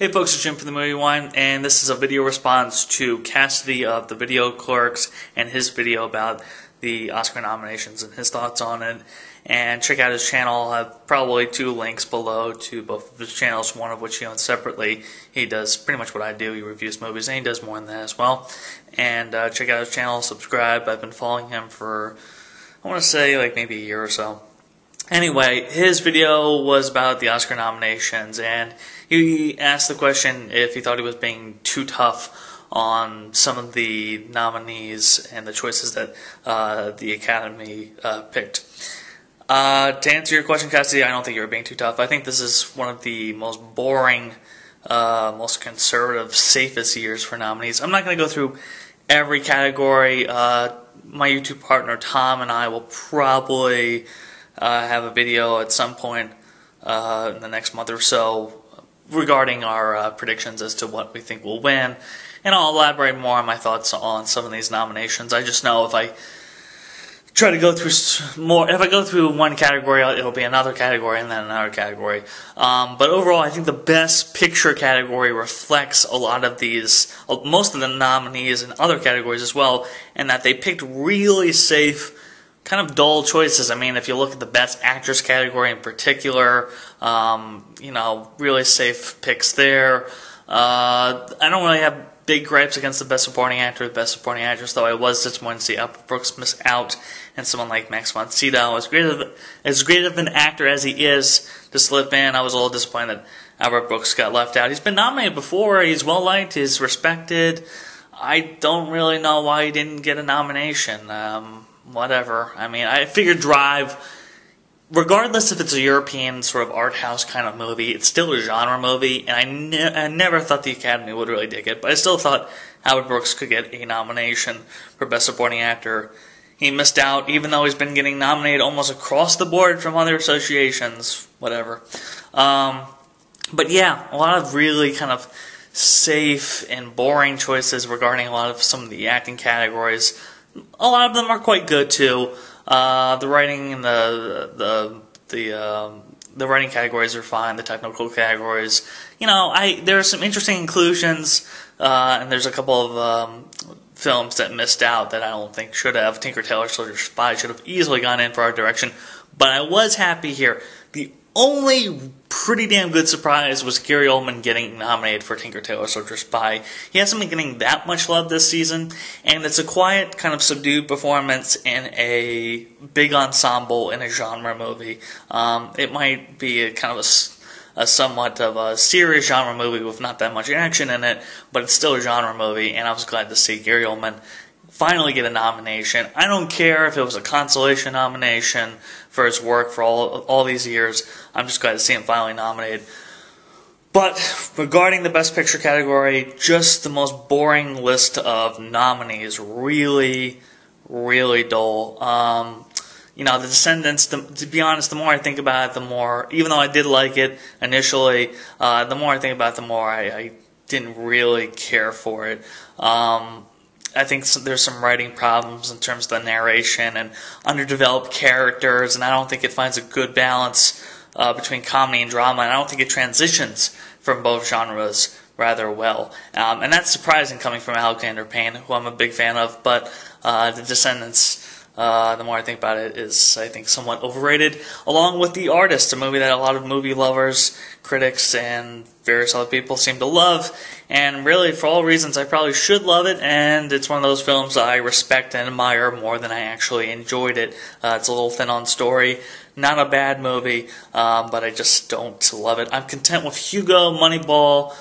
Hey folks, it's Jim from the Movie One, and this is a video response to Cassidy of the Videoclerks and his video about the Oscar nominations and his thoughts on it. And check out his channel. I'll have probably two links below to both of his channels, one of which he owns separately. He does pretty much what I do. He reviews movies, and he does more than that as well. And check out his channel, subscribe. I've been following him for, I want to say, like maybe a year or so. Anyway, his video was about the Oscar nominations, and he asked the question if he thought he was being too tough on some of the nominees and the choices that the Academy picked. To answer your question, Cassidy, I don't think you're being too tough. I think this is one of the most boring, most conservative, safest years for nominees. I'm not going to go through every category. My YouTube partner Tom and I will probably have a video at some point in the next month or so regarding our predictions as to what we think will win, and I'll elaborate more on my thoughts on some of these nominations. I just know if I try to go through more, if I go through one category, it'll be another category and then another category. But overall, I think the Best Picture category reflects a lot of these, most of the nominees in other categories as well, and that they picked really safe, kind of dull choices. I mean, if you look at the Best Actress category in particular, really safe picks there. I don't really have big gripes against the Best Supporting Actor, the Best Supporting Actress, though I was disappointed to see Albert Brooks miss out, and someone like Max von Sydow, as great of an actor as he is, to slip in. I was a little disappointed that Albert Brooks got left out. He's been nominated before. He's well liked. He's respected. I don't really know why he didn't get a nomination. Whatever. I mean, I figured Drive, regardless if it's a European sort of art house kind of movie, it's still a genre movie, and I never thought the Academy would really dig it, but I still thought Albert Brooks could get a nomination for Best Supporting Actor. He missed out, even though he's been getting nominated almost across the board from other associations, whatever. But yeah, a lot of really kind of safe and boring choices regarding a lot of some of the acting categories. A lot of them are quite good too. The writing and the writing categories are fine. The technical categories, there are some interesting inclusions, and there's a couple of films that missed out that I don't think should have. Tinker Tailor Soldier Spy should have easily gone in for Art Direction, but I was happy here. The only pretty damn good surprise was Gary Oldman getting nominated for Tinker Tailor Soldier Spy. He hasn't been getting that much love this season, and it's a quiet, kind of subdued performance in a big ensemble in a genre movie. It might be a kind of a somewhat of a serious genre movie with not that much action in it, but it's still a genre movie, and I was glad to see Gary Oldman finally get a nomination. I don't care if it was a consolation nomination for his work for all these years. I'm just glad to see him finally nominated. But regarding the Best Picture category, just the most boring list of nominees. Really, really dull. The Descendants, to be honest, the more I think about it, the more, even though I did like it initially, the more I think about it, the more I didn't really care for it. I think there's some writing problems in terms of the narration and underdeveloped characters, and I don't think it finds a good balance between comedy and drama, and I don't think it transitions from both genres rather well. And that's surprising coming from Alexander Payne, who I'm a big fan of, but The Descendants, the more I think about it, is, I think, somewhat overrated, along with The Artist, a movie that a lot of movie lovers, critics, and various other people seem to love, and really, for all reasons, I probably should love it, and it's one of those films I respect and admire more than I actually enjoyed it. It's a little thin on story, not a bad movie, but I just don't love it. I'm content with Hugo, Moneyball,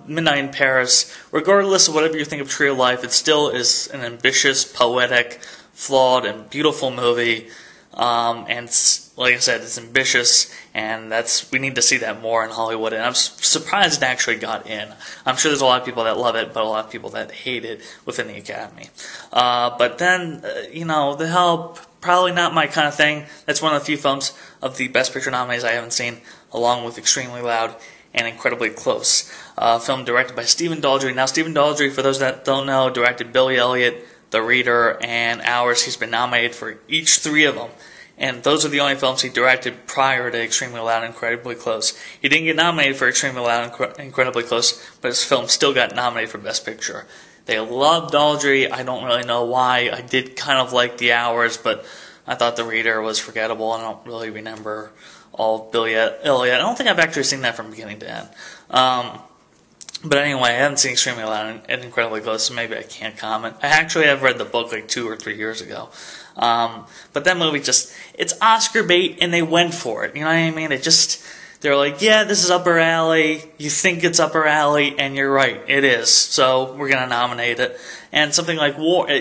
Midnight in Paris. Regardless of whatever you think of Tree of Life, it still is an ambitious, poetic, flawed, and beautiful movie, and like I said, it's ambitious, and we need to see that more in Hollywood, and I'm surprised it actually got in. I'm sure there's a lot of people that love it, but a lot of people that hate it within the Academy. But then, The Help, probably not my kind of thing. That's one of the few films of the Best Picture nominees I haven't seen, along with Extremely Loud and Incredibly Close. Film directed by Stephen Daldry. Now, Stephen Daldry, for those that don't know, directed Billy Elliot, The Reader, and Hours. He's been nominated for each three of them. and those are the only films he directed prior to Extremely Loud and Incredibly Close. He didn't get nominated for Extremely Loud and Incredibly Close, but his film still got nominated for Best Picture. They loved Audrey. I don't really know why. I did kind of like The Hours, but I thought The Reader was forgettable. I don't really remember all of Billy Elliot. I don't think I've actually seen that from beginning to end. But anyway, I haven't seen Extremely Loud and Incredibly Close, so maybe I can't comment. I actually have read the book like 2 or 3 years ago. But that movie it's Oscar bait, and they went for it. You know what I mean? They're like, yeah, this is upper alley. You think it's upper alley, and you're right, it is. So we're going to nominate it. And something like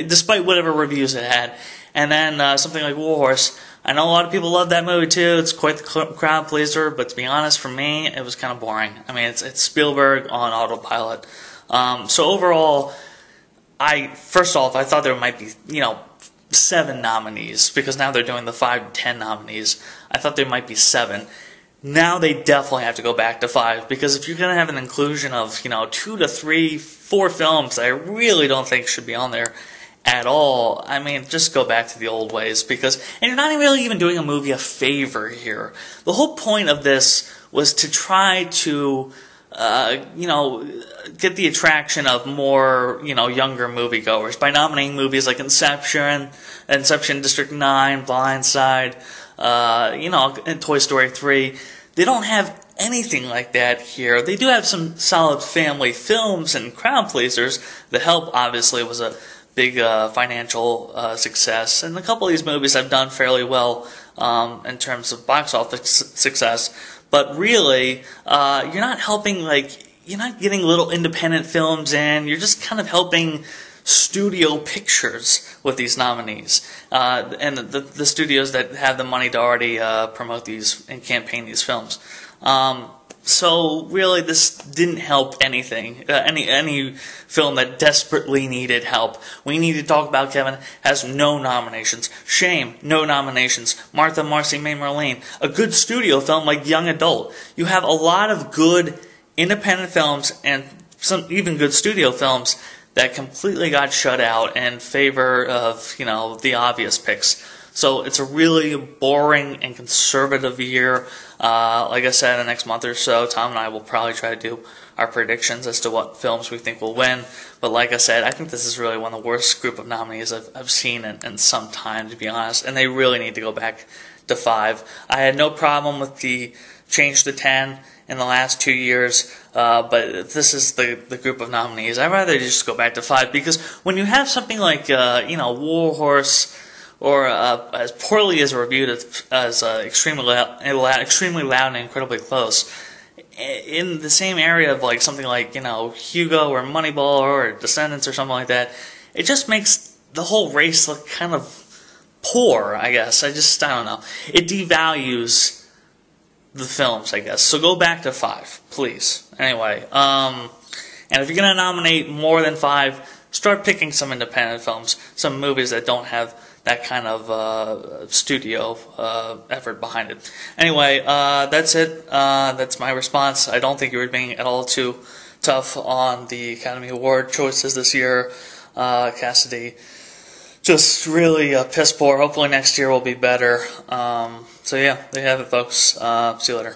despite whatever reviews it had. And then something like War Horse. I know a lot of people love that movie too. It's quite the crowd pleaser, but to be honest, for me, it was kind of boring. I mean, it's Spielberg on autopilot. So overall, first off, I thought there might be, 7 nominees, because now they're doing the 5 to 10 nominees. I thought there might be 7. Now they definitely have to go back to 5, because if you're going to have an inclusion of, 2 to 3, 4 films that I really don't think should be on there at all, I mean, just go back to the old ways, and you're not really even doing a movie a favor here. The whole point of this was to try to, get the attraction of more, younger moviegoers by nominating movies like Inception District 9, Blindside, and Toy Story 3. They don't have anything like that here. They do have some solid family films and crowd pleasers. The Help, obviously, was a big financial success, and a couple of these movies have done fairly well in terms of box office success. But really, you're not helping, you're not getting little independent films in. You're just kind of helping studio pictures with these nominees, and the studios that have the money to already promote these and campaign these films. So really, this didn't help anything. Any film that desperately needed help. We Need to Talk About Kevin has no nominations. Shame, no nominations. Martha, Marcy, May, Marlene, a good studio film like Young Adult. You have a lot of good independent films and some even good studio films that completely got shut out in favor of, the obvious picks. So it's a really boring and conservative year. Like I said, in the next month or so, Tom and I will probably try to do our predictions as to what films we think will win. But like I said, I think this is really one of the worst group of nominees I've seen in some time, to be honest. And they really need to go back to 5. I had no problem with the change to 10 in the last 2 years, but this is the group of nominees. I'd rather just go back to 5, because when you have something like, War Horse, or as poorly as reviewed as extremely loud and incredibly close, in the same area of something like Hugo or Moneyball or Descendants or something like that, it just makes the whole race look kind of poor. I guess I don't know. It devalues the films, I guess. So go back to 5, please. Anyway, and if you're gonna nominate more than 5, start picking some independent films, some movies that don't have that kind of studio effort behind it. Anyway, that's it. That's my response. I don't think you were being at all too tough on the Academy Award choices this year. Cassidy, just really piss poor. Hopefully next year will be better. So yeah, there you have it, folks. See you later.